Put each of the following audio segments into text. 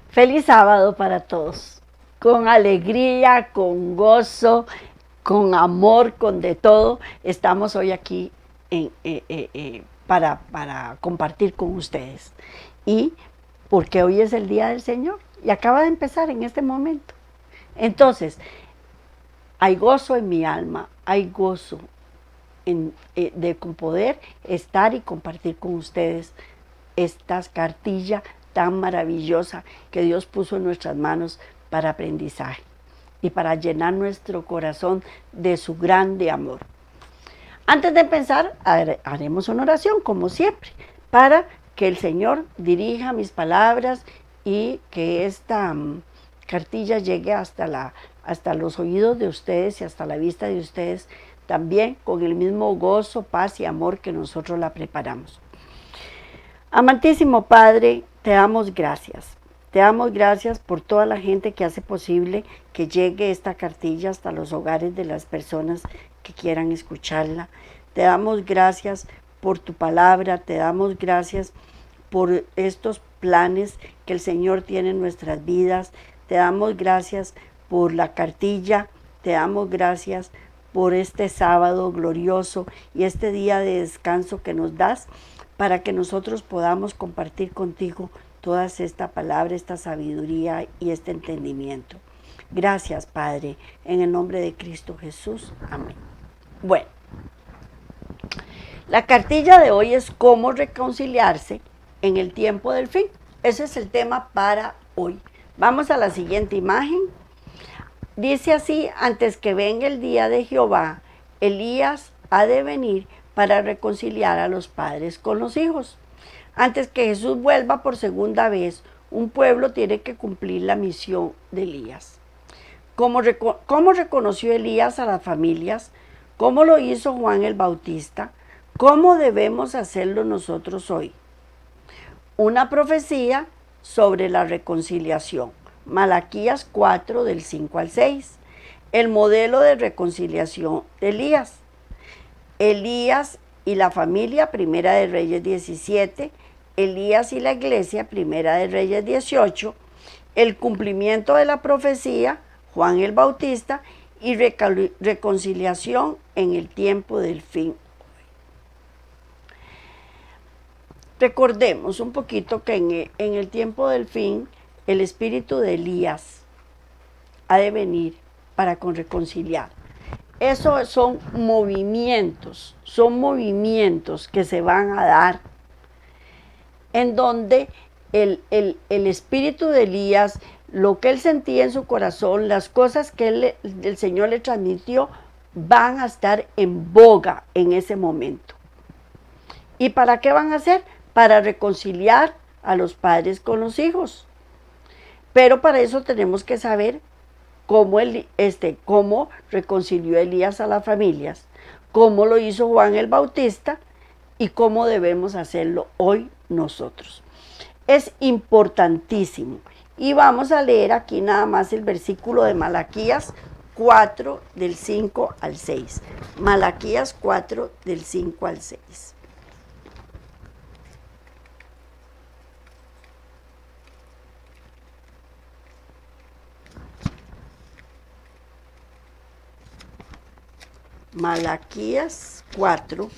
Feliz sábado para todos, con alegría, con gozo, con amor, con de todo. Estamos hoy aquí para compartir con ustedes. Y porque hoy es el Día del Señor y acaba de empezar en este momento. Entonces, hay gozo en mi alma, hay gozo de poder estar y compartir con ustedes estas cartillas tan maravillosa que Dios puso en nuestras manos para aprendizaje y para llenar nuestro corazón de su grande amor. Antes de empezar, haremos una oración, como siempre, para que el Señor dirija mis palabras y que esta cartilla llegue hasta los oídos de ustedes y hasta la vista de ustedes, también con el mismo gozo, paz y amor que nosotros la preparamos. Amantísimo Padre, te damos gracias. Te damos gracias por toda la gente que hace posible que llegue esta cartilla hasta los hogares de las personas que quieran escucharla. Te damos gracias por tu palabra, te damos gracias por estos planes que el Señor tiene en nuestras vidas. Te damos gracias por la cartilla, te damos gracias por este sábado glorioso y este día de descanso que nos das, para que nosotros podamos compartir contigo toda esta palabra, esta sabiduría y este entendimiento. Gracias, Padre, en el nombre de Cristo Jesús. Amén. Bueno, la cartilla de hoy es cómo reconciliarse en el tiempo del fin. Ese es el tema para hoy. Vamos a la siguiente imagen. Dice así: antes que venga el día de Jehová, Elías ha de venir para reconciliar a los padres con los hijos. Antes que Jesús vuelva por segunda vez, un pueblo tiene que cumplir la misión de Elías. ¿Cómo reconoció Elías a las familias? ¿Cómo lo hizo Juan el Bautista? ¿Cómo debemos hacerlo nosotros hoy? Una profecía sobre la reconciliación. Malaquías 4, del 5 al 6. El modelo de reconciliación de Elías. Elías y la familia, Primera de Reyes 17, Elías y la iglesia, Primera de Reyes 18, el cumplimiento de la profecía, Juan el Bautista, y reconciliación en el tiempo del fin. Recordemos un poquito que en el tiempo del fin, el espíritu de Elías ha de venir para reconciliar. Esos son movimientos que se van a dar en donde el espíritu de Elías, lo que él sentía en su corazón, las cosas que el Señor le transmitió, van a estar en boga en ese momento. ¿Y para qué van a ser? Para reconciliar a los padres con los hijos. Pero para eso tenemos que saber cómo reconcilió Elías a las familias, cómo lo hizo Juan el Bautista y cómo debemos hacerlo hoy nosotros. Es importantísimo. Y vamos a leer aquí nada más el versículo de Malaquías 4, del 5 al 6. Malaquías 4, del 5 al 6. Malaquías 4,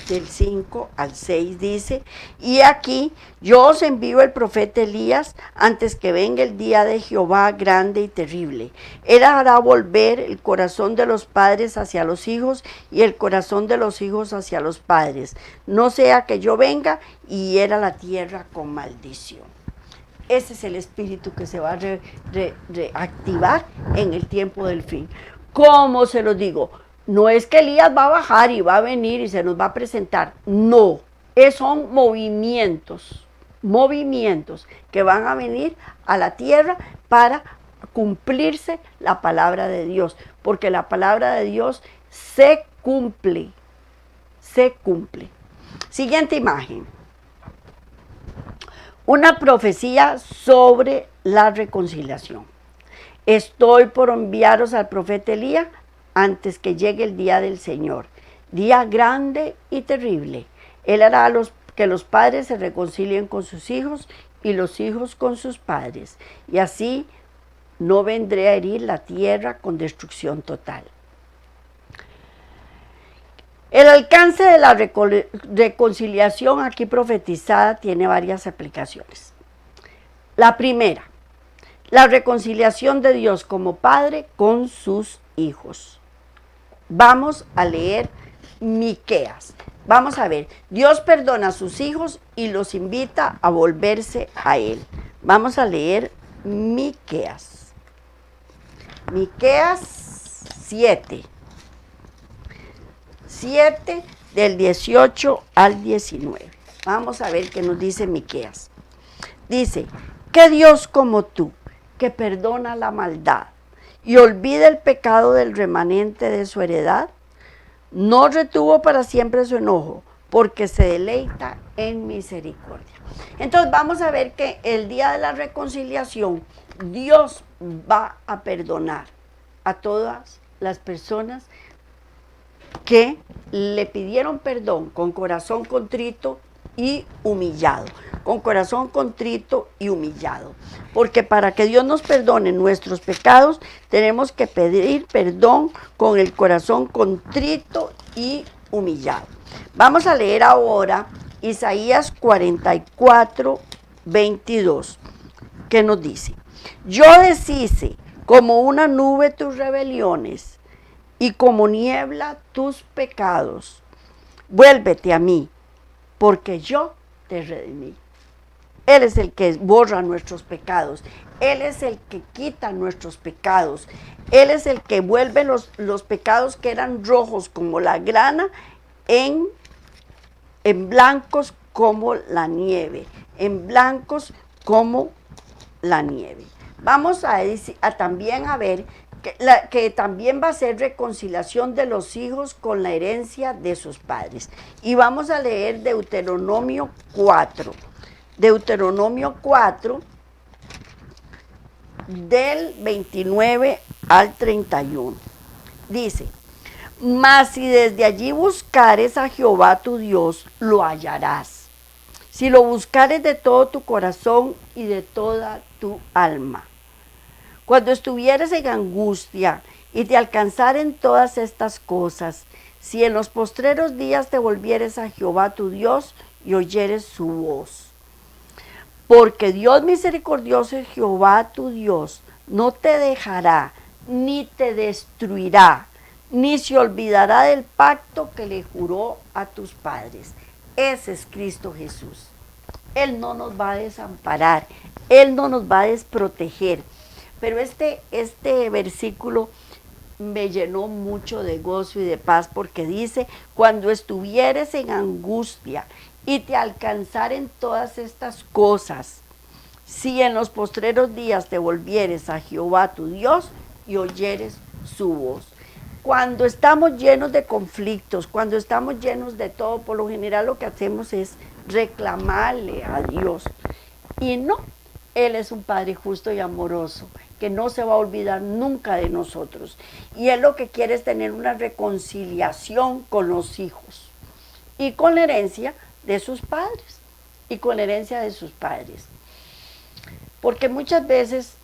del 5 al 6 dice: y aquí yo os envío el profeta Elías antes que venga el día de Jehová grande y terrible. Él hará volver el corazón de los padres hacia los hijos y el corazón de los hijos hacia los padres, no sea que yo venga y hiera la tierra con maldición. Ese es el espíritu que se va a reactivar en el tiempo del fin. ¿Cómo se los digo? No es que Elías va a bajar y va a venir y se nos va a presentar. No, son movimientos que van a venir a la tierra para cumplirse la palabra de Dios. Porque la palabra de Dios se cumple, se cumple. Siguiente imagen. Una profecía sobre la reconciliación. Estoy por enviaros al profeta Elías antes que llegue el día del Señor, día grande y terrible. Él hará que los padres se reconcilien con sus hijos y los hijos con sus padres, y así no vendré a herir la tierra con destrucción total. El alcance de la reconciliación aquí profetizada tiene varias aplicaciones. La primera, la reconciliación de Dios como Padre con sus hijos. Vamos a leer Miqueas. Vamos a ver, Dios perdona a sus hijos y los invita a volverse a Él. Vamos a leer Miqueas. Miqueas 7. 7 del 18 al 19. Vamos a ver qué nos dice Miqueas. Dice, ¿qué Dios como tú, que perdona la maldad y olvida el pecado del remanente de su heredad? No retuvo para siempre su enojo, porque se deleita en misericordia. Entonces vamos a ver que el día de la reconciliación, Dios va a perdonar a todas las personas que le pidieron perdón con corazón contrito y humillado, con corazón contrito y humillado. Porque para que Dios nos perdone nuestros pecados, tenemos que pedir perdón con el corazón contrito y humillado. Vamos a leer ahora Isaías 44, 22, que nos dice, yo deshice como una nube tus rebeliones y como niebla tus pecados. Vuélvete a mí, porque yo te redimí. Él es el que borra nuestros pecados. Él es el que quita nuestros pecados. Él es el que vuelve los pecados que eran rojos como la grana en blancos como la nieve. En blancos como la nieve. Vamos a también a ver que también va a ser reconciliación de los hijos con la herencia de sus padres. Y vamos a leer Deuteronomio 4. Deuteronomio 4, del 29 al 31. Dice, mas si desde allí buscares a Jehová tu Dios, lo hallarás. Si lo buscares de todo tu corazón y de toda tu alma. Cuando estuvieres en angustia y te alcanzaren todas estas cosas, si en los postreros días te volvieres a Jehová tu Dios y oyeres su voz. Porque Dios misericordioso es Jehová tu Dios, no te dejará, ni te destruirá, ni se olvidará del pacto que le juró a tus padres. Ese es Cristo Jesús. Él no nos va a desamparar, Él no nos va a desproteger. Pero este versículo me llenó mucho de gozo y de paz porque dice, cuando estuvieres en angustia y te alcanzaren todas estas cosas, si en los postreros días te volvieres a Jehová tu Dios y oyeres su voz. Cuando estamos llenos de conflictos, cuando estamos llenos de todo, por lo general lo que hacemos es reclamarle a Dios. Y no, Él es un Padre justo y amoroso, que no se va a olvidar nunca de nosotros. Y Él lo que quiere es tener una reconciliación con los hijos y con la herencia de sus padres. Y con la herencia de sus padres. Porque muchas veces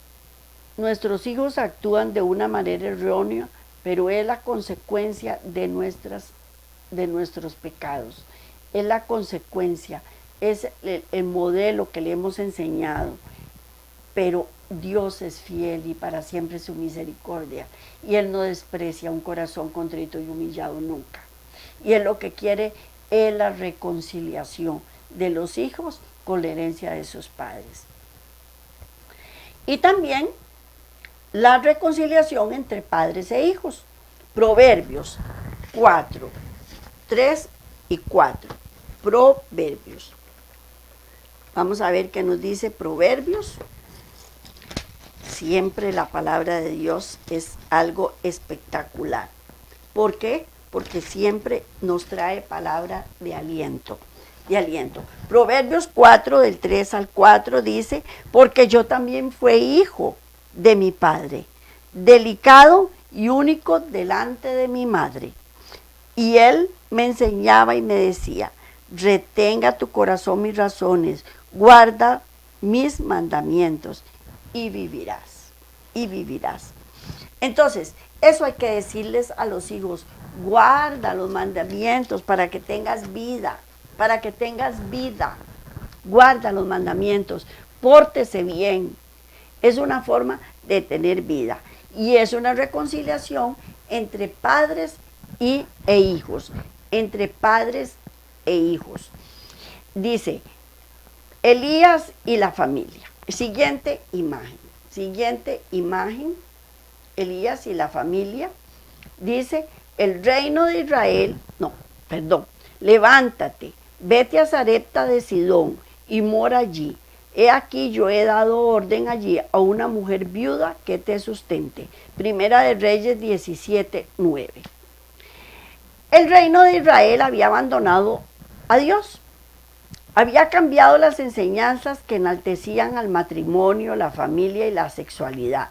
nuestros hijos actúan de una manera errónea, pero es la consecuencia de nuestros pecados. Es la consecuencia, es el modelo que le hemos enseñado. Pero Dios es fiel y para siempre su misericordia. Y Él no desprecia un corazón contrito y humillado nunca. Y Él lo que quiere es la reconciliación de los hijos con la herencia de sus padres. Y también la reconciliación entre padres e hijos. Proverbios 4, 3 y 4. Proverbios. Vamos a ver qué nos dice Proverbios. Siempre la palabra de Dios es algo espectacular. ¿Por qué? porque siempre nos trae palabra de aliento. De aliento. Proverbios 4, del 3 al 4 dice, porque yo también fui hijo de mi padre, delicado y único delante de mi madre. Y él me enseñaba y me decía, retenga tu corazón mis razones, guarda mis mandamientos y vivirás, y vivirás. Entonces, eso hay que decirles a los hijos, guarda los mandamientos para que tengas vida, para que tengas vida, guarda los mandamientos, pórtese bien. Es una forma de tener vida y es una reconciliación entre padres e hijos, entre padres e hijos. Dice, Elías y la familia. Siguiente imagen, Elías y la familia. Dice, el reino de Israel, levántate, vete a Sarepta de Sidón y mora allí. He aquí yo he dado orden allí a una mujer viuda que te sustente. Primera de Reyes 17:9. El reino de Israel había abandonado a Dios. Había cambiado las enseñanzas que enaltecían al matrimonio, la familia y la sexualidad,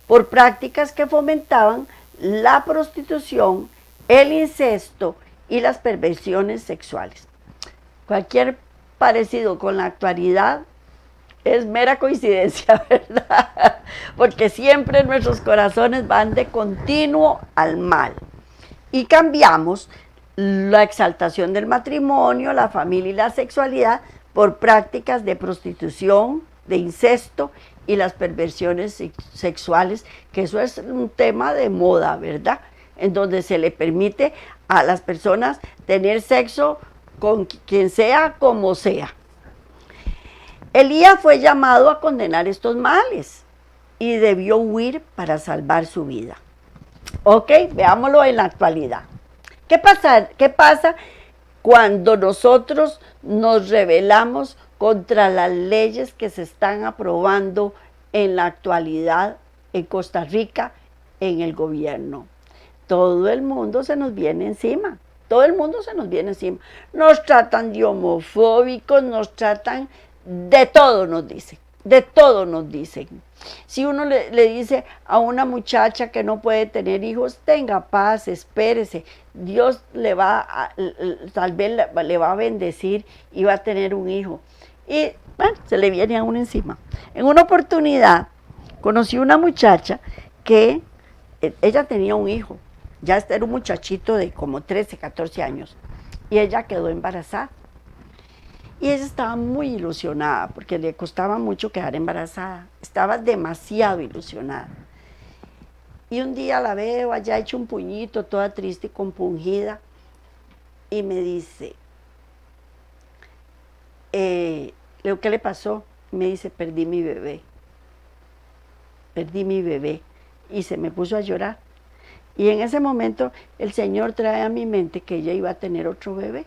por prácticas que fomentaban la prostitución, el incesto y las perversiones sexuales. Cualquier parecido con la actualidad es mera coincidencia, ¿verdad? Porque siempre nuestros corazones van de continuo al mal. Y cambiamos la exaltación del matrimonio, la familia y la sexualidad por prácticas de prostitución, de incesto y las perversiones sexuales, que eso es un tema de moda, ¿verdad? En donde se le permite a las personas tener sexo con quien sea, como sea. Elías fue llamado a condenar estos males y debió huir para salvar su vida. Ok, veámoslo en la actualidad. ¿Qué pasa cuando nosotros nos rebelamos contra las leyes que se están aprobando en la actualidad en Costa Rica, en el gobierno? Todo el mundo se nos viene encima. Todo el mundo se nos viene encima. Nos tratan de homofóbicos, nos tratan de todo, nos dicen. De todo nos dicen. Si uno le dice a una muchacha que no puede tener hijos, tenga paz, espérese. Dios tal vez le va a bendecir y va a tener un hijo. Y bueno, se le viene a uno encima. En una oportunidad conocí una muchacha que ella tenía un hijo. Ya era un muchachito de como 13, 14 años. Y ella quedó embarazada. Y ella estaba muy ilusionada porque le costaba mucho quedar embarazada. Estaba demasiado ilusionada. Y un día la veo allá hecha un puñito, toda triste y compungida. Y me dice, ¿qué le pasó? Me dice, perdí mi bebé. Perdí mi bebé. Y se me puso a llorar. Y en ese momento el Señor trae a mi mente que ella iba a tener otro bebé.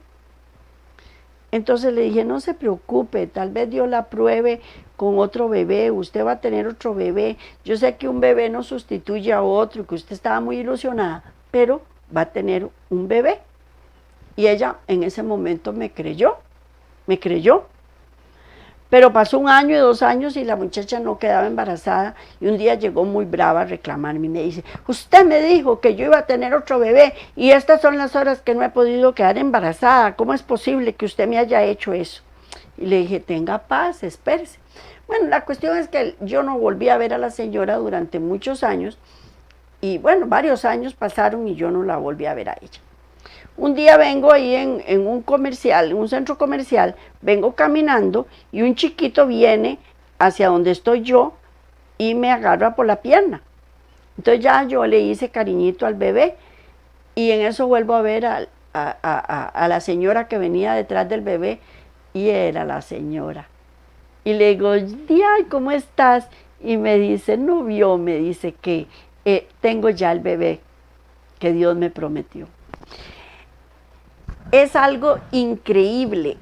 Entonces le dije, no se preocupe, tal vez Dios la pruebe con otro bebé, usted va a tener otro bebé. Yo sé que un bebé no sustituye a otro, que usted estaba muy ilusionada, pero va a tener un bebé. Y ella en ese momento me creyó. Pero pasó 1 año y 2 años y la muchacha no quedaba embarazada. Y un día llegó muy brava a reclamarme y me dice, usted me dijo que yo iba a tener otro bebé y estas son las horas que no he podido quedar embarazada. ¿Cómo es posible que usted me haya hecho eso? Y le dije, tenga paz, espérese. Bueno, la cuestión es que yo no volví a ver a la señora durante muchos años. Y bueno, varios años pasaron y yo no la volví a ver a ella. Un día vengo ahí en un comercial, en un centro comercial, vengo caminando y un chiquito viene hacia donde estoy yo y me agarra por la pierna. Entonces ya yo le hice cariñito al bebé y en eso vuelvo a ver a la señora que venía detrás del bebé y era la señora. Y le digo, ay, ¿cómo estás? Y me dice, no vio, me dice que tengo ya el bebé que Dios me prometió. Es algo increíble,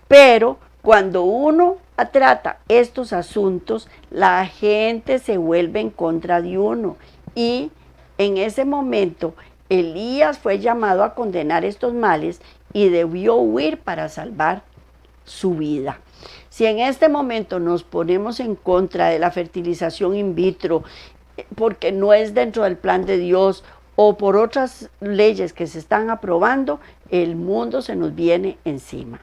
pero cuando uno trata estos asuntos, la gente se vuelve en contra de uno y En ese momento, Elías fue llamado a condenar estos males y debió huir para salvar su vida. Si en este momento nos ponemos en contra de la fertilización in vitro, porque no es dentro del plan de Dios o por otras leyes que se están aprobando, el mundo se nos viene encima.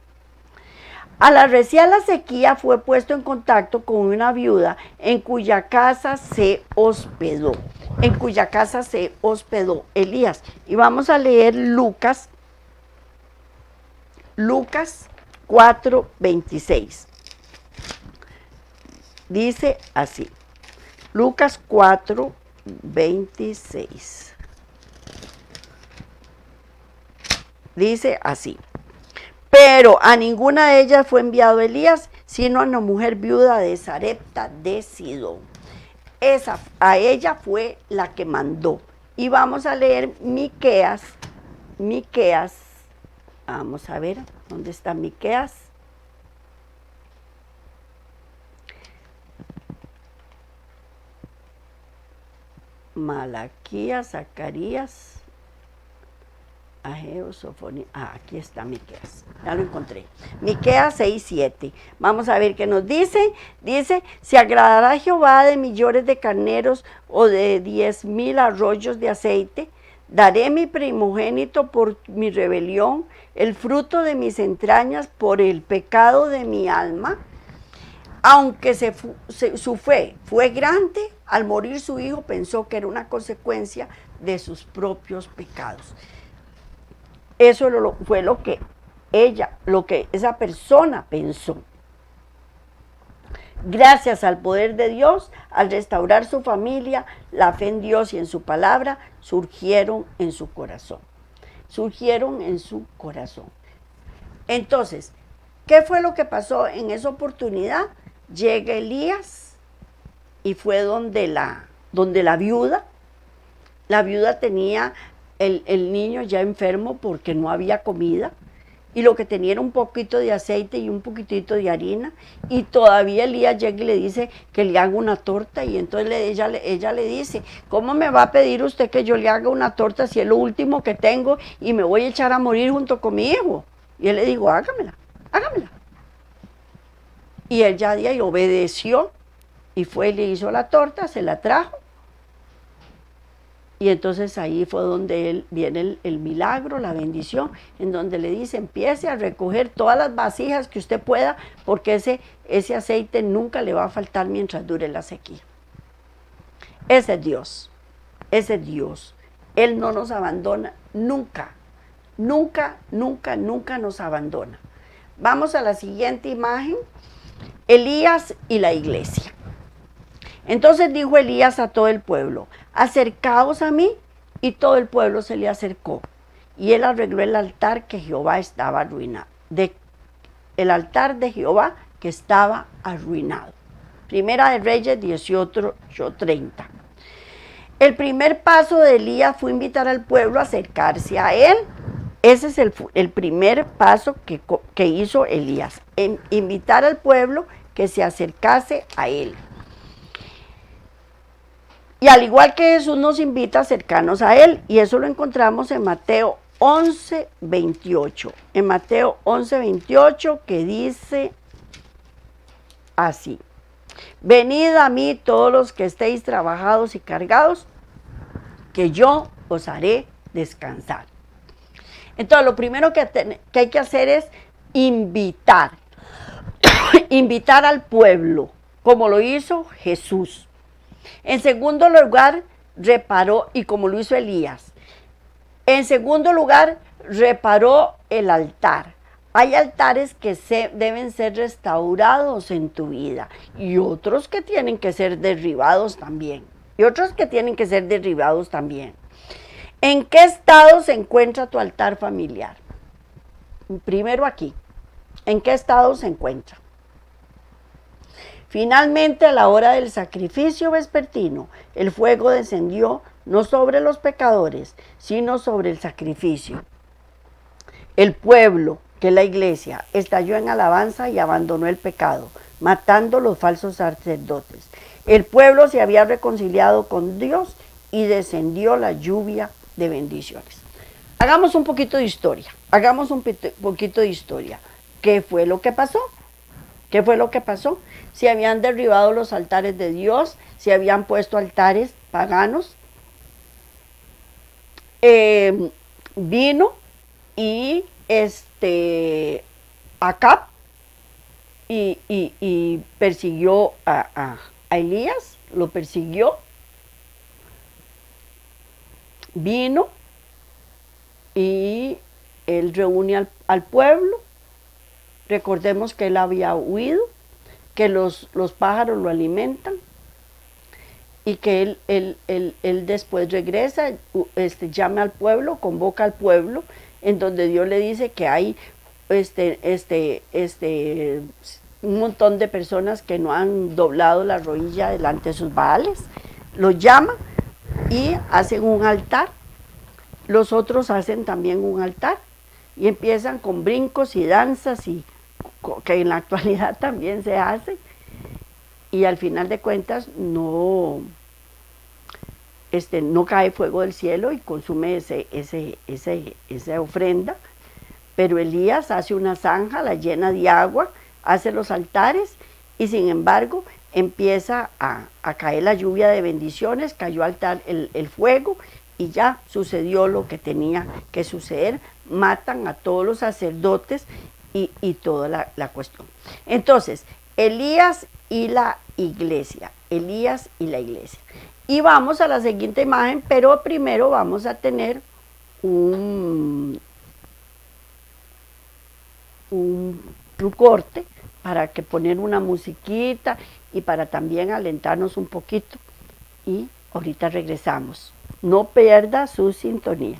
Al arreciar la sequía fue puesto en contacto con una viuda en cuya casa se hospedó. Elías. Y vamos a leer Lucas 4:26. Dice así. Lucas 4:26. Dice así. Pero a ninguna de ellas fue enviado Elías, sino a una mujer viuda de Sarepta de Sidón. A ella fue la que mandó. Y vamos a leer Miqueas. Vamos a ver, ¿dónde está Miqueas? Malaquías, Zacarías, Ageo, Sofonía. Aquí está Miqueas. Ya lo encontré. Miqueas 6:7. Vamos a ver qué nos dice. Dice, ¿se agradará Jehová de millones de carneros o de 10,000 arroyos de aceite? Daré mi primogénito por mi rebelión, el fruto de mis entrañas por el pecado de mi alma. Aunque su fe fue grande, al morir su hijo pensó que era una consecuencia de sus propios pecados. Eso fue lo que esa persona pensó. Gracias al poder de Dios, al restaurar su familia, la fe en Dios y en su palabra surgieron en su corazón. Entonces, ¿qué fue lo que pasó en esa oportunidad? Llega Elías y fue donde la viuda. La viuda tenía el niño ya enfermo porque no había comida. Y lo que tenía era un poquito de aceite y un poquitito de harina. Y todavía Elías llega y le dice que le haga una torta. Y entonces ella le dice, ¿cómo me va a pedir usted que yo le haga una torta si es lo último que tengo y me voy a echar a morir junto con mi hijo? Y él le dijo, hágamela. Y él ya de ahí obedeció y fue y le hizo la torta, se la trajo. Y entonces ahí fue donde viene el milagro, la bendición, en donde le dice, empiece a recoger todas las vasijas que usted pueda, porque ese aceite nunca le va a faltar mientras dure la sequía. Ese es Dios. Él no nos abandona nunca. Nunca nos abandona. Vamos a la siguiente imagen. Elías y la iglesia. Entonces dijo Elías a todo el pueblo, acercaos a mí, y todo el pueblo se le acercó. Y él arregló el altar que Jehová estaba arruinado. El altar de Jehová que estaba arruinado. Primera de Reyes 18:30. El primer paso de Elías fue invitar al pueblo a acercarse a él. Ese es el primer paso que hizo Elías, invitar al pueblo que se acercase a él. Y al igual que Jesús nos invita a acercarnos a él, y eso lo encontramos en Mateo 11:28. En Mateo 11:28, que dice así, venid a mí todos los que estéis trabajados y cargados, que yo os haré descansar. Entonces, lo primero que hay que hacer es invitar al pueblo, como lo hizo Jesús. En segundo lugar, reparó, y como lo hizo Elías. En segundo lugar, reparó el altar. Hay altares que deben ser restaurados en tu vida y otros que tienen que ser derribados también. ¿En qué estado se encuentra tu altar familiar? Primero aquí, ¿en qué estado se encuentra? Finalmente, a la hora del sacrificio vespertino, el fuego descendió no sobre los pecadores, sino sobre el sacrificio. El pueblo, que es la iglesia, estalló en alabanza y abandonó el pecado, matando los falsos sacerdotes. El pueblo se había reconciliado con Dios y descendió la lluvia de bendiciones. Hagamos un poquito de historia, poquito de historia. ¿Qué fue lo que pasó? ¿Qué fue lo que pasó? Se habían derribado los altares de Dios, se habían puesto altares paganos. Vino y Acab y persiguió a Elías, lo persiguió, vino y él reúne al pueblo. Recordemos que él había huido, que los pájaros lo alimentan y que él después regresa, llama al pueblo, convoca al pueblo, en donde Dios le dice que hay un montón de personas que no han doblado la rodilla delante de sus baales. Los llama y hacen un altar. Los otros hacen también un altar y empiezan con brincos y danzas, y que en la actualidad también se hace, y al final de cuentas no cae fuego del cielo y consume esa ofrenda, pero Elías hace una zanja, la llena de agua, hace los altares y sin embargo empieza a caer la lluvia de bendiciones, cayó el fuego y ya sucedió lo que tenía que suceder. Matan a todos los sacerdotes y toda la cuestión. Entonces, Elías y la iglesia, Elías y la iglesia. Y vamos a la siguiente imagen, pero primero vamos a tener un corte para que poner una musiquita y para también alentarnos un poquito. Y ahorita regresamos. No pierda su sintonía.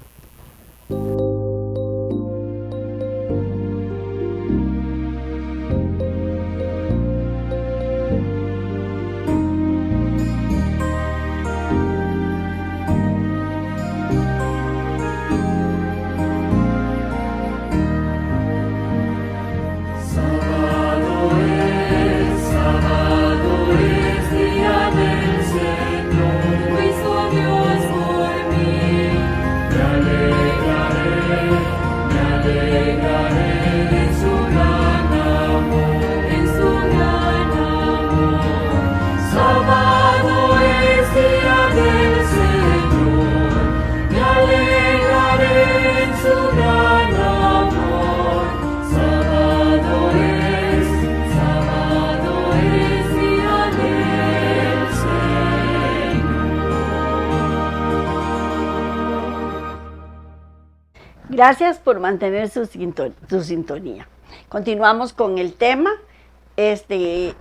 Gracias por mantener su sintonía. Continuamos con el tema.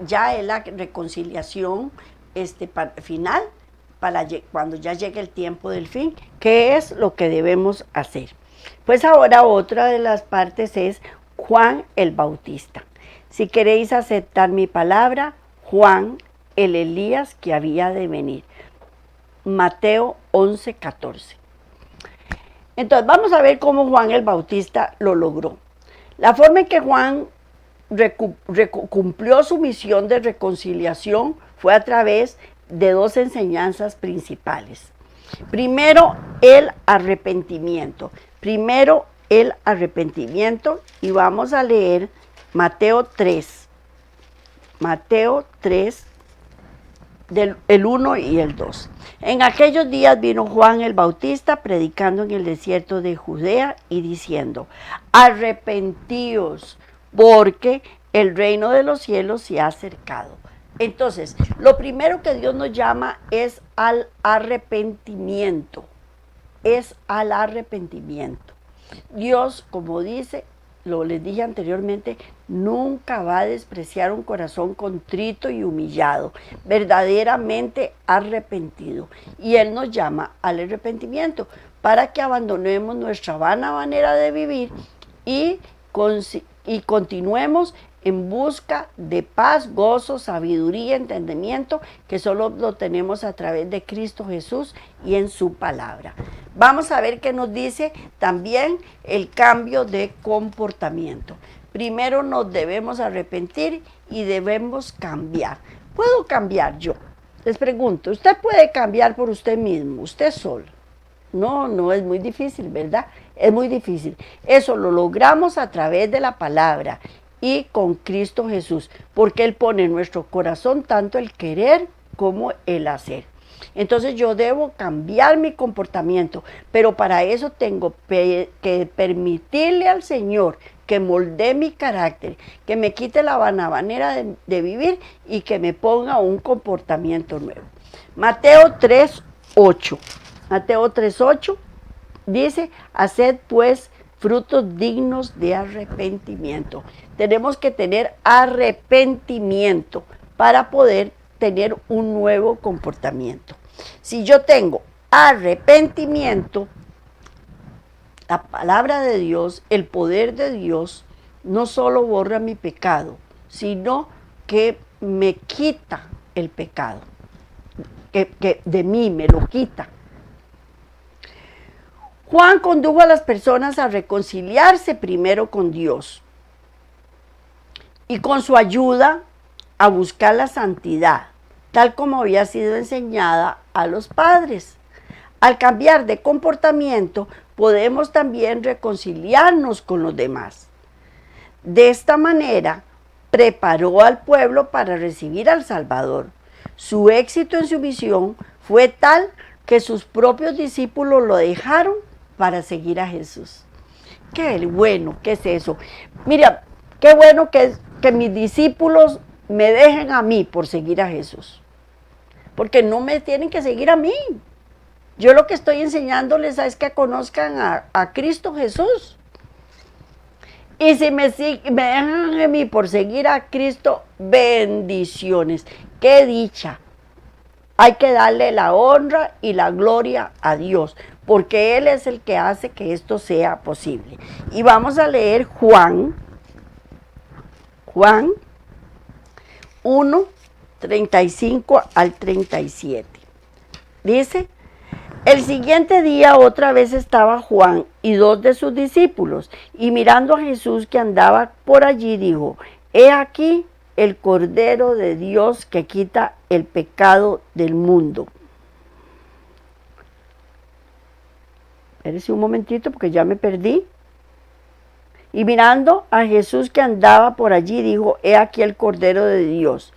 Ya es la reconciliación final, para cuando ya llegue el tiempo del fin. ¿Qué es lo que debemos hacer? Pues ahora otra de las partes es Juan el Bautista. Si queréis aceptar mi palabra, Juan, el Elías que había de venir. Mateo 11:14. Entonces vamos a ver cómo Juan el Bautista lo logró. La forma en que Juan cumplió su misión de reconciliación fue a través de dos enseñanzas principales. Primero, el arrepentimiento. Y vamos a leer Mateo 3. Mateo 3, el 1 y el 2. En aquellos días vino Juan el Bautista predicando en el desierto de Judea y diciendo: arrepentíos, porque el reino de los cielos se ha acercado. Entonces, lo primero que Dios nos llama es al arrepentimiento. Dios, como dice, les dije anteriormente, nunca va a despreciar un corazón contrito y humillado, verdaderamente arrepentido. Y Él nos llama al arrepentimiento para que abandonemos nuestra vana manera de vivir y continuemos en busca de paz, gozo, sabiduría, entendimiento, que solo lo tenemos a través de Cristo Jesús y en su palabra. Vamos a ver qué nos dice también el cambio de comportamiento. Primero nos debemos arrepentir y debemos cambiar. ¿Puedo cambiar yo? Les pregunto, ¿usted puede cambiar por usted mismo, usted solo? No, no es muy difícil, ¿verdad? Es muy difícil. Eso lo logramos a través de la palabra y con Cristo Jesús, porque Él pone en nuestro corazón tanto el querer como el hacer. Entonces yo debo cambiar mi comportamiento, pero para eso tengo que permitirle al Señor que moldee mi carácter, que me quite la manera de vivir y que me ponga un comportamiento nuevo. Mateo 3:8. Mateo 3:8 dice, haced pues frutos dignos de arrepentimiento. Tenemos que tener arrepentimiento para poder tener un nuevo comportamiento. Si yo tengo arrepentimiento, la palabra de Dios, el poder de Dios, no solo borra mi pecado, sino que me quita el pecado, que de mí me lo quita. Juan condujo a las personas a reconciliarse primero con Dios y con su ayuda a buscar la santidad, tal como había sido enseñada a los padres. Al cambiar de comportamiento, podemos también reconciliarnos con los demás. De esta manera, preparó al pueblo para recibir al Salvador. Su éxito en su misión fue tal que sus propios discípulos lo dejaron para seguir a Jesús. Qué bueno, ¿qué es eso? Mira, qué bueno que mis discípulos me dejen a mí por seguir a Jesús. Porque no me tienen que seguir a mí. Yo lo que estoy enseñándoles es que conozcan a Cristo Jesús. Y si me dejan a mí por seguir a Cristo, bendiciones. ¡Qué dicha! Hay que darle la honra y la gloria a Dios, porque Él es el que hace que esto sea posible. Y vamos a leer Juan 1, 35 al 37. Dice, el siguiente día otra vez estaba Juan y 2 de sus discípulos, y mirando a Jesús que andaba por allí, dijo, he aquí el Cordero de Dios que quita el pecado del mundo. Espérese un momentito porque ya me perdí. Y mirando a Jesús que andaba por allí, dijo, he aquí el Cordero de Dios.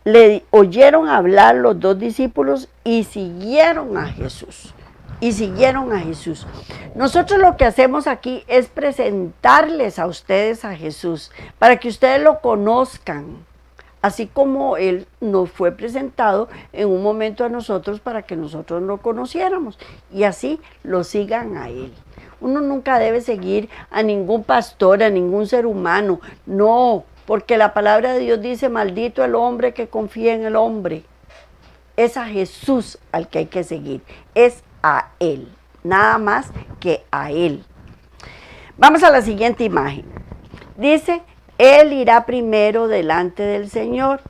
Le oyeron hablar los 2 discípulos y siguieron a Jesús. Nosotros lo que hacemos aquí es presentarles a ustedes a Jesús, para que ustedes lo conozcan, así como Él nos fue presentado en un momento a nosotros para que nosotros lo conociéramos, y así lo sigan a Él. Uno nunca debe seguir a ningún pastor, a ningún ser humano, no, porque la palabra de Dios dice, maldito el hombre que confía en el hombre. Es a Jesús al que hay que seguir, es a Él, nada más que a Él. Vamos a la siguiente imagen. Dice, Él irá primero delante del Señor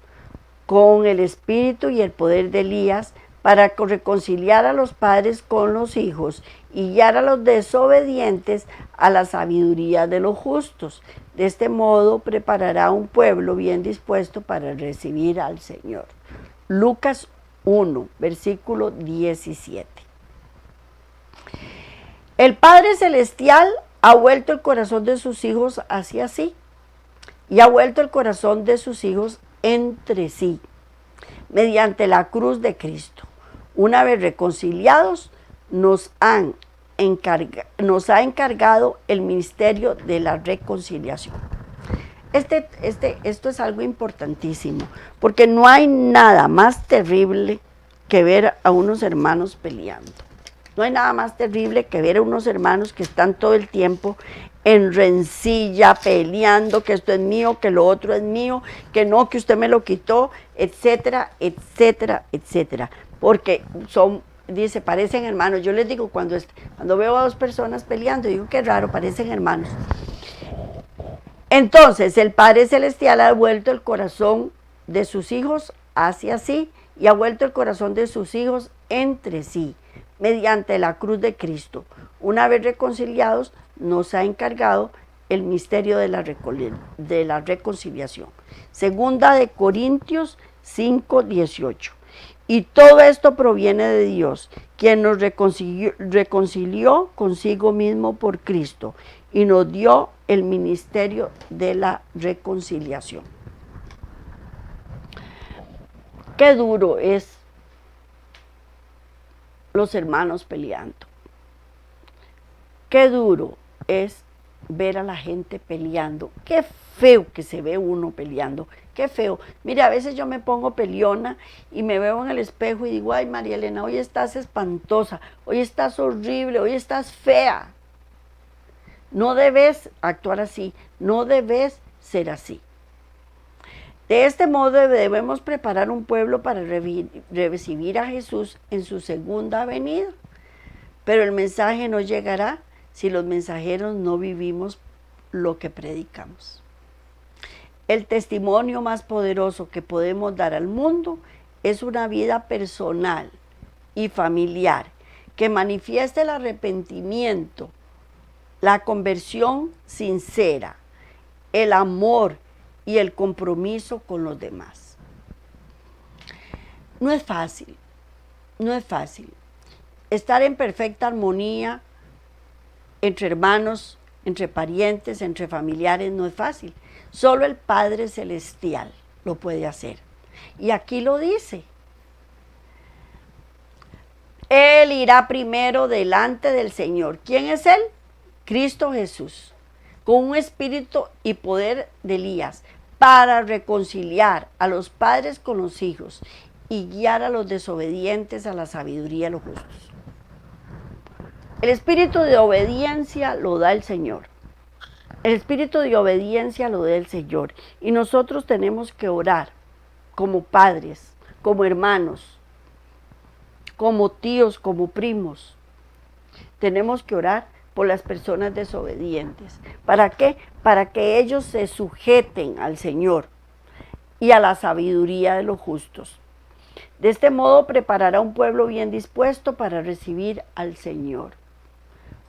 con el espíritu y el poder de Elías para reconciliar a los padres con los hijos y guiar a los desobedientes a la sabiduría de los justos. De este modo preparará un pueblo bien dispuesto para recibir al Señor. Lucas 1, versículo 17. El Padre Celestial ha vuelto el corazón de sus hijos hacia sí y ha vuelto el corazón de sus hijos entre sí, mediante la cruz de Cristo. Una vez reconciliados, nos ha encargado el ministerio de la reconciliación. Esto es algo importantísimo, porque no hay nada más terrible que ver a unos hermanos peleando. No hay nada más terrible que ver a unos hermanos que están todo el tiempo en rencilla, peleando, que esto es mío, que lo otro es mío, que no, que usted me lo quitó, etcétera, etcétera, etcétera. Porque dice, parecen hermanos. Yo les digo, cuando veo a 2 personas peleando, digo, qué raro, parecen hermanos. Entonces, el Padre Celestial ha vuelto el corazón de sus hijos hacia sí y ha vuelto el corazón de sus hijos entre sí, mediante la cruz de Cristo. Una vez reconciliados, nos ha encargado el misterio de la reconciliación. Segunda de Corintios 5:18. Y todo esto proviene de Dios, quien nos reconcilió consigo mismo por Cristo y nos dio el ministerio de la reconciliación. Qué duro es los hermanos peleando. Qué duro es ver a la gente peleando. Qué feo que se ve uno peleando. Qué feo. Mire, a veces yo me pongo peleona y me veo en el espejo y digo, ay, María Elena, hoy estás espantosa, hoy estás horrible, hoy estás fea. No debes actuar así, no debes ser así. De este modo debemos preparar un pueblo para recibir a Jesús en su segunda venida. Pero el mensaje no llegará si los mensajeros no vivimos lo que predicamos. El testimonio más poderoso que podemos dar al mundo es una vida personal y familiar que manifieste el arrepentimiento, la conversión sincera, el amor y el compromiso con los demás. No es fácil, no es fácil. Estar en perfecta armonía entre hermanos, entre parientes, entre familiares, no es fácil. Solo el Padre Celestial lo puede hacer. Y aquí lo dice. Él irá primero delante del Señor. ¿Quién es Él? Cristo Jesús, con un espíritu y poder de Elías, para reconciliar a los padres con los hijos y guiar a los desobedientes a la sabiduría de los justos. El espíritu de obediencia lo da el Señor. El espíritu de obediencia lo da el Señor. Y nosotros tenemos que orar como padres, como hermanos, como tíos, como primos. Tenemos que orar por las personas desobedientes. ¿Para qué? Para que ellos se sujeten al Señor y a la sabiduría de los justos. De este modo preparará un pueblo bien dispuesto para recibir al Señor.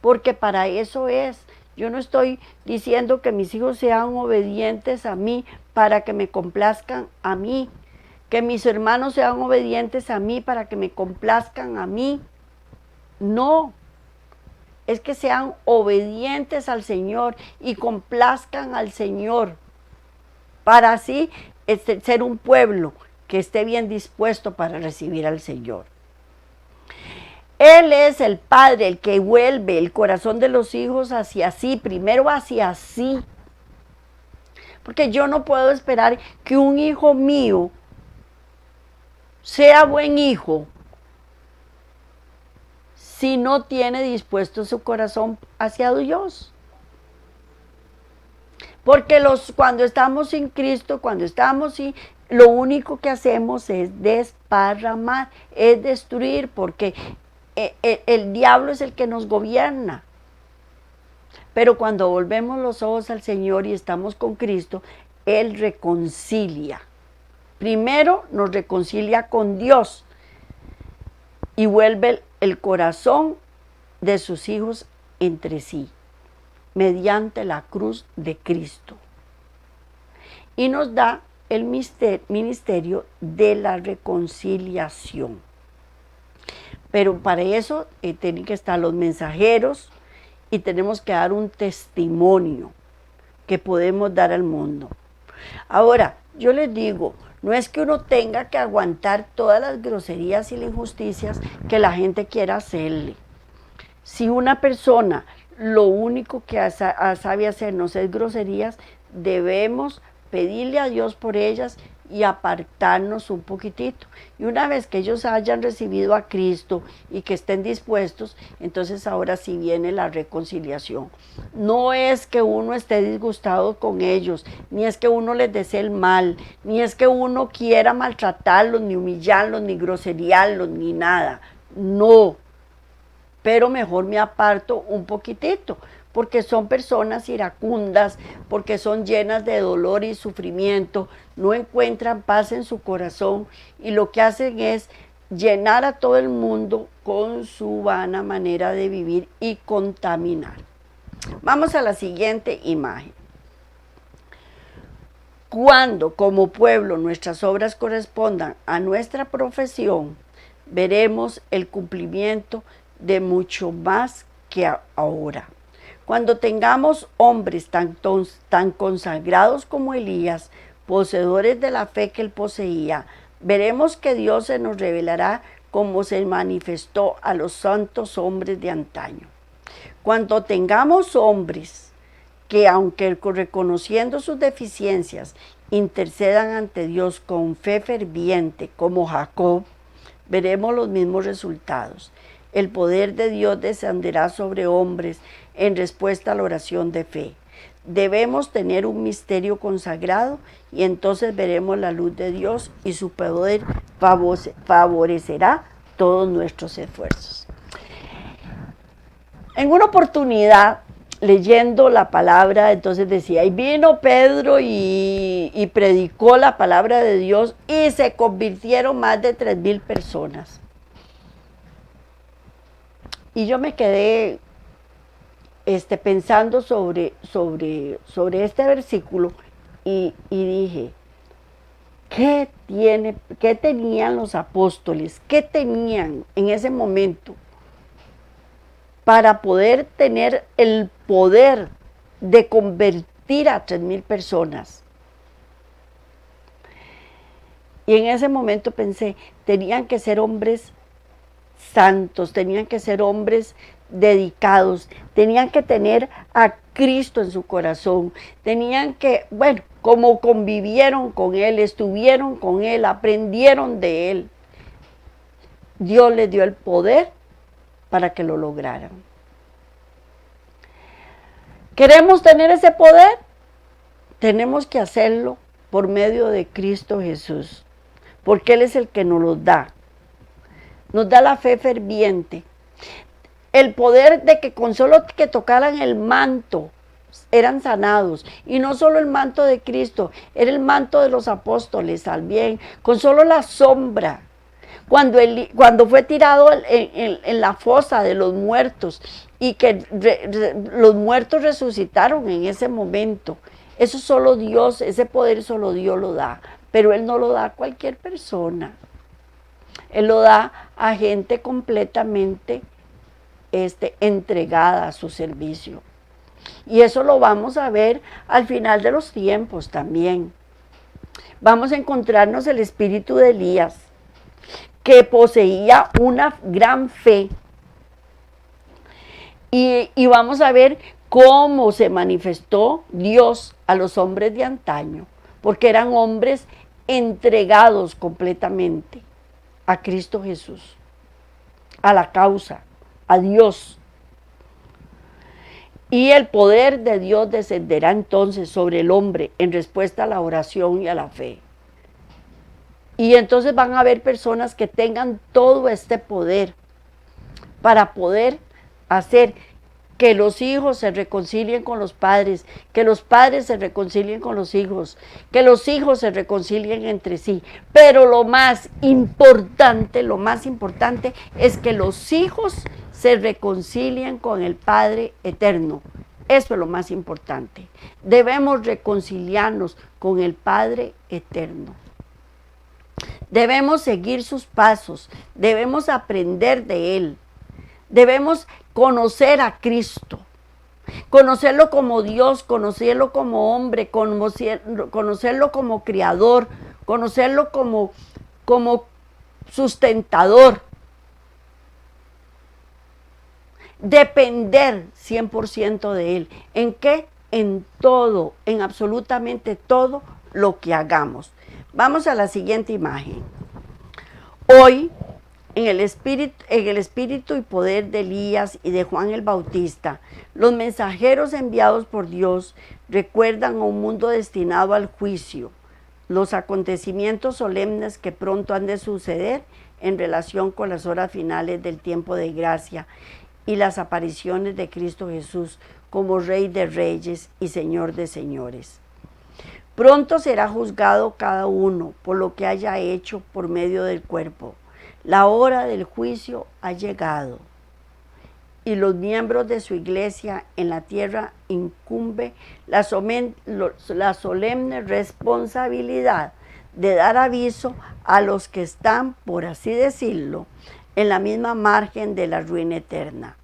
Porque para eso es. Yo no estoy diciendo que mis hijos sean obedientes a mí para que me complazcan a mí. Que mis hermanos sean obedientes a mí para que me complazcan a mí. No. Es que sean obedientes al Señor y complazcan al Señor. Para así ser un pueblo que esté bien dispuesto para recibir al Señor. Él es el Padre, el que vuelve el corazón de los hijos hacia sí, primero hacia sí. Porque yo no puedo esperar que un hijo mío sea buen hijo si no tiene dispuesto su corazón hacia Dios. Porque cuando estamos sin Cristo, lo único que hacemos es desparramar, es destruir, porque el diablo es el que nos gobierna. Pero cuando volvemos los ojos al Señor y estamos con Cristo, Él reconcilia. Primero nos reconcilia con Dios y vuelve el corazón de sus hijos entre sí, mediante la cruz de Cristo. Y nos da el ministerio de la reconciliación. Pero para eso tienen que estar los mensajeros y tenemos que dar un testimonio que podemos dar al mundo. Ahora, yo les digo, no es que uno tenga que aguantar todas las groserías y las injusticias que la gente quiera hacerle. Si una persona lo único que sabe hacernos es groserías, debemos pedirle a Dios por ellas y apartarnos un poquitito. Y una vez que ellos hayan recibido a Cristo y que estén dispuestos, entonces ahora sí viene la reconciliación. No es que uno esté disgustado con ellos, ni es que uno les desee el mal, ni es que uno quiera maltratarlos, ni humillarlos, ni groseriarlos, ni nada. No, pero mejor me aparto un poquitito, porque son personas iracundas, porque son llenas de dolor y sufrimiento, no encuentran paz en su corazón y lo que hacen es llenar a todo el mundo con su vana manera de vivir y contaminar. Vamos a la siguiente imagen. Cuando como pueblo nuestras obras correspondan a nuestra profesión, veremos el cumplimiento de mucho más que ahora. Cuando tengamos hombres tan consagrados como Elías, poseedores de la fe que él poseía, veremos que Dios se nos revelará como se manifestó a los santos hombres de antaño. Cuando tengamos hombres que, aunque reconociendo sus deficiencias, intercedan ante Dios con fe ferviente, como Jacob, veremos los mismos resultados. El poder de Dios descenderá sobre hombres en respuesta a la oración de fe. Debemos tener un misterio consagrado y entonces veremos la luz de Dios y su poder favorecerá todos nuestros esfuerzos. En una oportunidad, leyendo la palabra, entonces decía, y vino Pedro y predicó la palabra de Dios y se convirtieron más de 3,000 personas. Y yo me quedé pensando sobre este versículo y dije, ¿qué tenían los apóstoles? ¿Qué tenían en ese momento para poder tener el poder de convertir a 3,000 personas? Y en ese momento pensé, tenían que ser hombres santos, tenían que ser hombres dedicados, tenían que tener a Cristo en su corazón, tenían que, bueno, como convivieron con Él, estuvieron con Él, aprendieron de Él, Dios les dio el poder para que lo lograran. ¿Queremos tener ese poder? Tenemos que hacerlo por medio de Cristo Jesús, porque Él es el que nos lo da. Nos da la fe ferviente, el poder de que con solo que tocaran el manto eran sanados, y no solo el manto de Cristo, era el manto de los apóstoles también, con solo la sombra. Cuando fue tirado en la fosa de los muertos y que los muertos resucitaron en ese momento, eso solo Dios, ese poder solo Dios lo da, pero Él no lo da a cualquier persona. Él lo da a gente completamente entregada a su servicio. Y eso lo vamos a ver al final de los tiempos también. Vamos a encontrarnos el espíritu de Elías, que poseía una gran fe. Y vamos a ver cómo se manifestó Dios a los hombres de antaño, porque eran hombres entregados completamente a Cristo Jesús, a la causa, a Dios. Y el poder de Dios descenderá entonces sobre el hombre en respuesta a la oración y a la fe. Y entonces van a haber personas que tengan todo este poder para poder hacer que los hijos se reconcilien con los padres, que los padres se reconcilien con los hijos, que los hijos se reconcilien entre sí. Pero lo más importante es que los hijos se reconcilien con el Padre eterno. Eso es lo más importante. Debemos reconciliarnos con el Padre eterno. Debemos seguir sus pasos, debemos aprender de Él. Debemos conocer a Cristo, conocerlo como Dios, conocerlo como hombre, conocerlo como creador, conocerlo como sustentador. Depender 100% de Él. ¿En qué? En todo, en absolutamente todo lo que hagamos. Vamos a la siguiente imagen. Hoy, en el espíritu y poder de Elías y de Juan el Bautista, los mensajeros enviados por Dios recuerdan a un mundo destinado al juicio, los acontecimientos solemnes que pronto han de suceder en relación con las horas finales del tiempo de gracia y las apariciones de Cristo Jesús como Rey de Reyes y Señor de Señores. Pronto será juzgado cada uno por lo que haya hecho por medio del cuerpo. La hora del juicio ha llegado y los miembros de su iglesia en la tierra incumbe la solemne responsabilidad de dar aviso a los que están, por así decirlo, en la misma margen de la ruina eterna.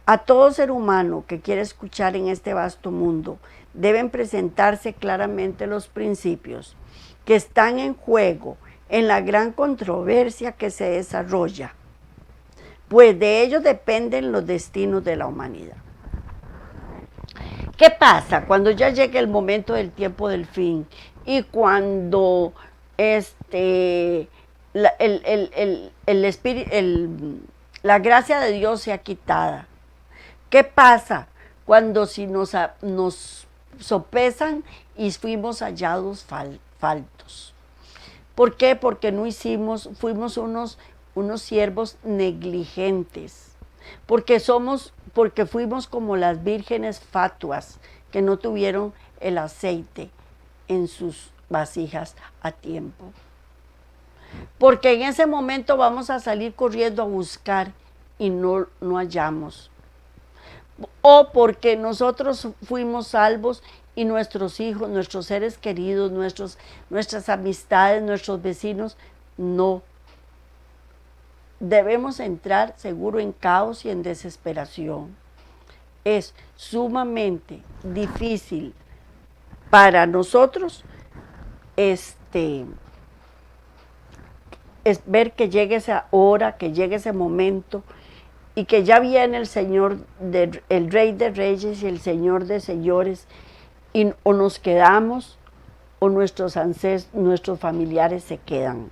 A todo ser humano que quiere escuchar en este vasto mundo, deben presentarse claramente los principios que están en juego en la gran controversia que se desarrolla, pues de ellos dependen los destinos de la humanidad. ¿Qué pasa cuando ya llegue el momento del tiempo del fin y cuando la gracia de Dios sea quitada? ¿Qué pasa cuando si nos sopesan y fuimos hallados faltos? ¿Por qué? Porque fuimos unos siervos negligentes, porque fuimos como las vírgenes fatuas que no tuvieron el aceite en sus vasijas a tiempo. Porque en ese momento vamos a salir corriendo a buscar y no hallamos. O porque nosotros fuimos salvos y nuestros hijos, nuestros seres queridos, nuestras amistades, nuestros vecinos, no. Debemos entrar seguro en caos y en desesperación. Es sumamente difícil para nosotros es ver que llegue esa hora, que llegue ese momento y que ya viene el Señor, el Rey de Reyes y el Señor de Señores, y o nos quedamos o nuestros familiares se quedan.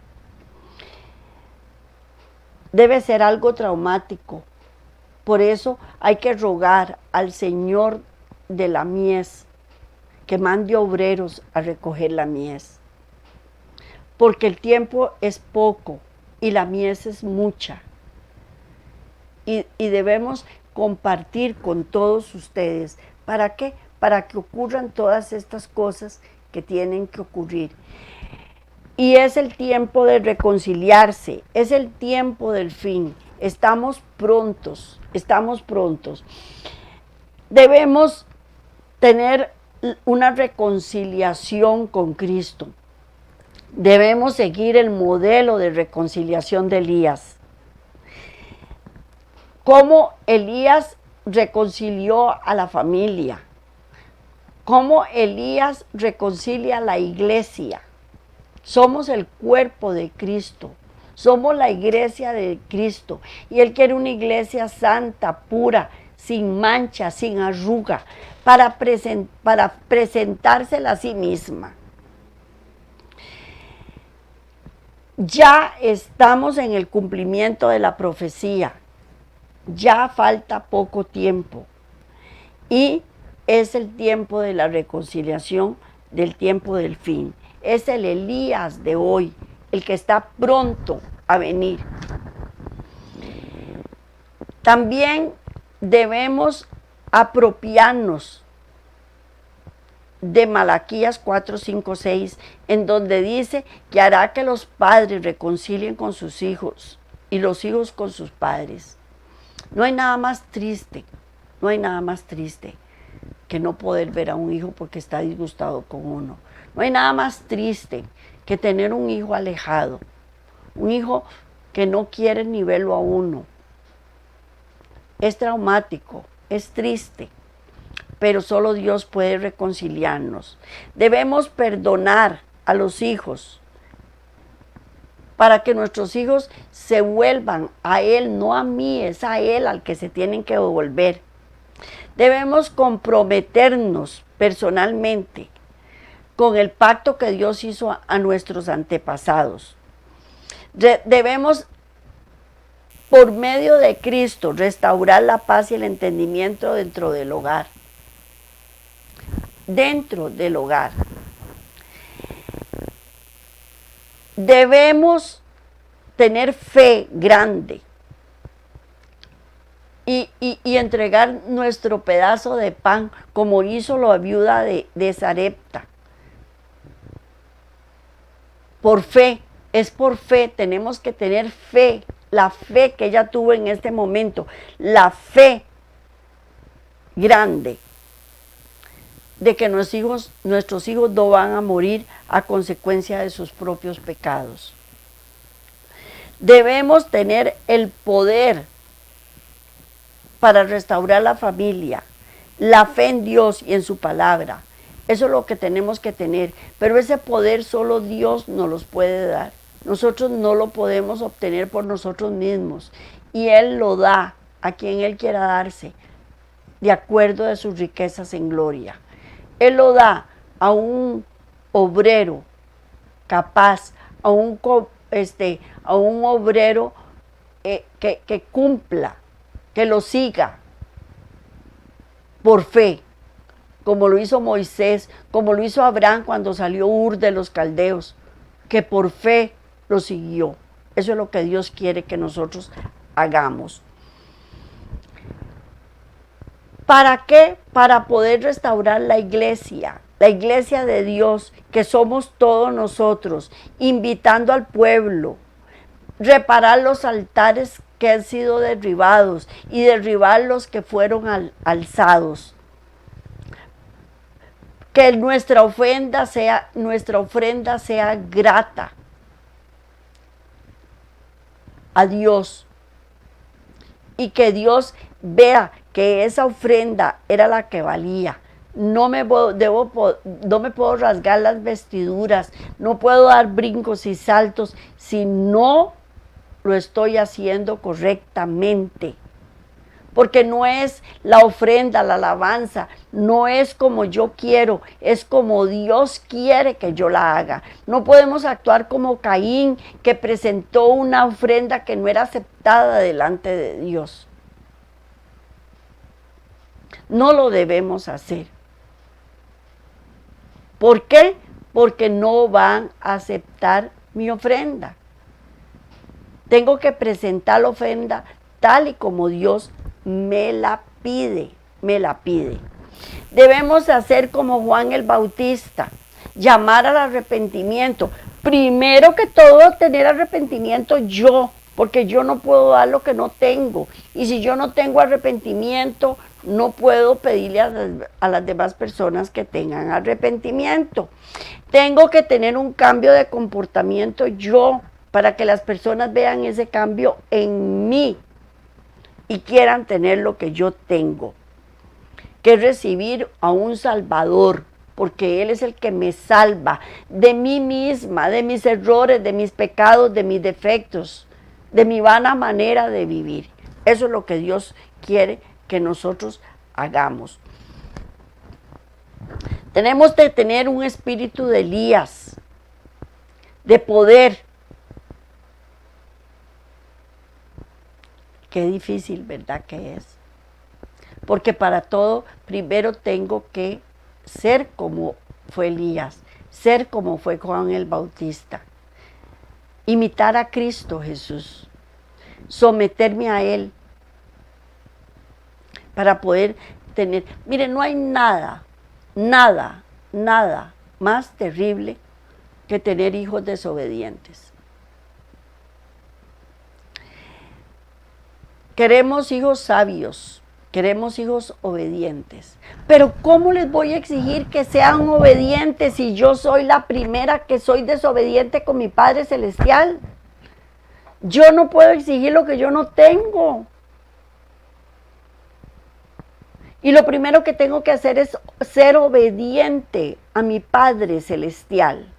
Debe ser algo traumático. Por eso hay que rogar al Señor de la mies que mande obreros a recoger la mies. Porque el tiempo es poco y la mies es mucha. Y debemos compartir con todos ustedes. ¿Para qué? Para que ocurran todas estas cosas que tienen que ocurrir. Y es el tiempo de reconciliarse, es el tiempo del fin. Estamos prontos, estamos prontos. Debemos tener una reconciliación con Cristo. Debemos seguir el modelo de reconciliación de Elías. Cómo Elías reconcilió a la familia. Cómo Elías reconcilia a la iglesia. Somos el cuerpo de Cristo. Somos la iglesia de Cristo. Y Él quiere una iglesia santa, pura, sin mancha, sin arruga, para presentársela a sí misma. Ya estamos en el cumplimiento de la profecía. Ya falta poco tiempo. Y es el tiempo de la reconciliación, del tiempo del fin. Es el Elías de hoy, el que está pronto a venir. También debemos apropiarnos de Malaquías 4, 5, 6, en donde dice que hará que los padres reconcilien con sus hijos y los hijos con sus padres. No hay nada más triste, no hay nada más triste que no poder ver a un hijo porque está disgustado con uno. No hay nada más triste que tener un hijo alejado, un hijo que no quiere ni verlo a uno. Es traumático, es triste, pero solo Dios puede reconciliarnos. Debemos perdonar a los hijos para que nuestros hijos se vuelvan a Él, no a mí, es a Él al que se tienen que devolver. Debemos comprometernos personalmente con el pacto que Dios hizo a nuestros antepasados. Debemos, por medio de Cristo, restaurar la paz y el entendimiento dentro del hogar. Dentro del hogar. Debemos tener fe grande y entregar nuestro pedazo de pan como hizo la viuda de Sarepta. Por fe, es por fe, tenemos que tener fe la fe que ella tuvo en este momento, la fe grande de que nuestros hijos no van a morir a consecuencia de sus propios pecados. Debemos tener el poder para restaurar la familia, la fe en Dios y en su palabra. Eso es lo que tenemos que tener, pero ese poder solo Dios nos los puede dar. Nosotros no lo podemos obtener por nosotros mismos y Él lo da a quien Él quiera darse, de acuerdo a sus riquezas en gloria. Él lo da a un obrero capaz, a un obrero que cumpla, que lo siga por fe, como lo hizo Moisés, como lo hizo Abraham cuando salió Ur de los caldeos, que por fe lo siguió. Eso es lo que Dios quiere que nosotros hagamos. ¿Para qué? Para poder restaurar la iglesia de Dios, que somos todos nosotros, invitando al pueblo, reparar los altares que han sido derribados y derribar los que fueron alzados. Que nuestra ofrenda sea grata a Dios y que Dios vea que esa ofrenda era la que valía. No me puedo rasgar las vestiduras, no puedo dar brincos y saltos si no lo estoy haciendo correctamente. Porque no es la ofrenda, la alabanza, no es como yo quiero, es como Dios quiere que yo la haga. No podemos actuar como Caín, que presentó una ofrenda que no era aceptada delante de Dios. No lo debemos hacer. ¿Por qué? Porque no van a aceptar mi ofrenda. Tengo que presentar la ofrenda tal y como Dios me la pide. Debemos hacer como Juan el Bautista, llamar al arrepentimiento. Primero que todo, tener arrepentimiento yo, porque yo no puedo dar lo que no tengo. Y si yo no tengo arrepentimiento, no puedo pedirle a las demás personas que tengan arrepentimiento. Tengo que tener un cambio de comportamiento yo, para que las personas vean ese cambio en mí y quieran tener lo que yo tengo, que es recibir a un Salvador, porque Él es el que me salva de mí misma, de mis errores, de mis pecados, de mis defectos, de mi vana manera de vivir. Eso es lo que Dios quiere que nosotros hagamos. Tenemos que tener un espíritu de Elías, de poder. Qué difícil, ¿verdad que es? Porque para todo, primero tengo que ser como fue Elías, ser como fue Juan el Bautista, imitar a Cristo Jesús, someterme a Él, para poder tener. Miren, no hay nada más terrible que tener hijos desobedientes. Queremos hijos sabios, queremos hijos obedientes. Pero ¿cómo les voy a exigir que sean obedientes si yo soy la primera que soy desobediente con mi Padre Celestial? Yo no puedo exigir lo que yo no tengo. Y lo primero que tengo que hacer es ser obediente a mi Padre Celestial.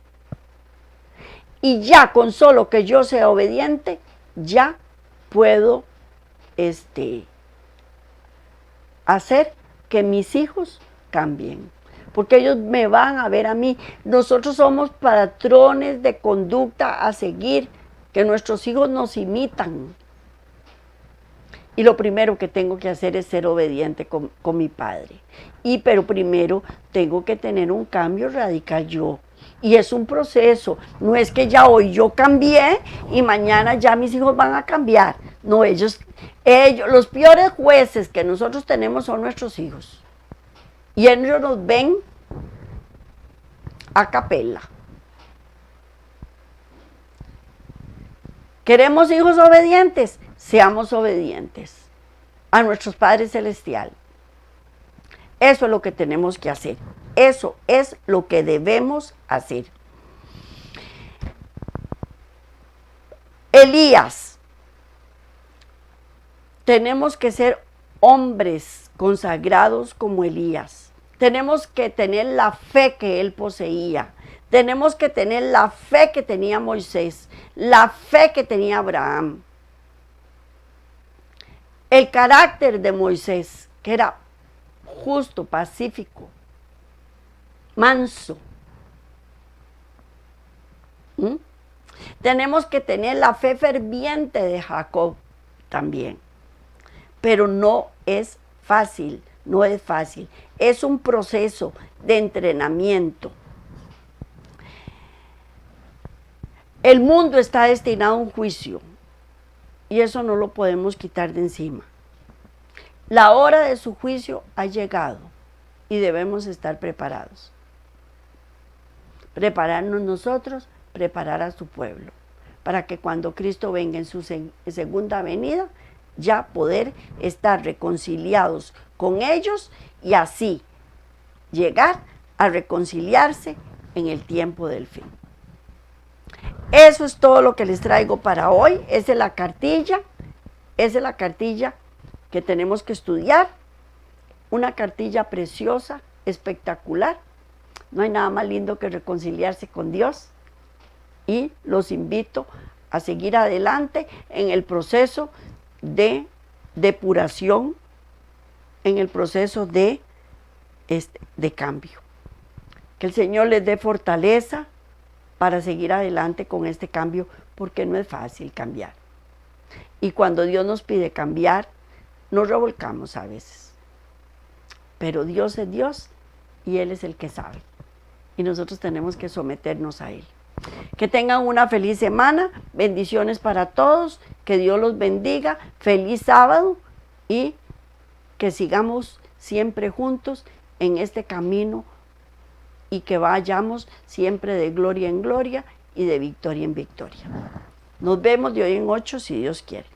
Y ya con solo que yo sea obediente, ya puedo hacer que mis hijos cambien, porque ellos me van a ver a mí. Nosotros somos patrones de conducta a seguir, que nuestros hijos nos imitan. Y lo primero que tengo que hacer es ser obediente con mi padre. Pero primero tengo que tener un cambio radical yo. Y es un proceso. No es que ya hoy yo cambié y mañana ya mis hijos van a cambiar. No, ellos, los peores jueces que nosotros tenemos son nuestros hijos. Y ellos nos ven a capela. ¿Queremos hijos obedientes? Seamos obedientes a nuestros padres celestiales. Eso es lo que tenemos que hacer. Eso es lo que debemos hacer. Elías. Tenemos que ser hombres consagrados como Elías. Tenemos que tener la fe que él poseía. Tenemos que tener la fe que tenía Moisés, la fe que tenía Abraham. El carácter de Moisés, que era justo, pacífico, manso. Tenemos que tener la fe ferviente de Jacob también. Pero no es fácil, no es fácil. Es un proceso de entrenamiento. El mundo está destinado a un juicio y eso no lo podemos quitar de encima. La hora de su juicio ha llegado y debemos estar preparados. Prepararnos nosotros, preparar a su pueblo, para que cuando Cristo venga en su segunda venida, ya poder estar reconciliados con ellos y así llegar a reconciliarse en el tiempo del fin. Eso es todo lo que les traigo para hoy. Esa es la cartilla que tenemos que estudiar. Una cartilla preciosa, espectacular. No hay nada más lindo que reconciliarse con Dios. Y los invito a seguir adelante en el proceso de depuración, en el proceso de cambio. Que el Señor les dé fortaleza para seguir adelante con este cambio, porque no es fácil cambiar. Y cuando Dios nos pide cambiar, nos revolcamos a veces. Pero Dios es Dios y Él es el que sabe. Y nosotros tenemos que someternos a Él. Que tengan una feliz semana, bendiciones para todos, que Dios los bendiga, feliz sábado y que sigamos siempre juntos en este camino y que vayamos siempre de gloria en gloria y de victoria en victoria. Nos vemos de hoy en 8 si Dios quiere.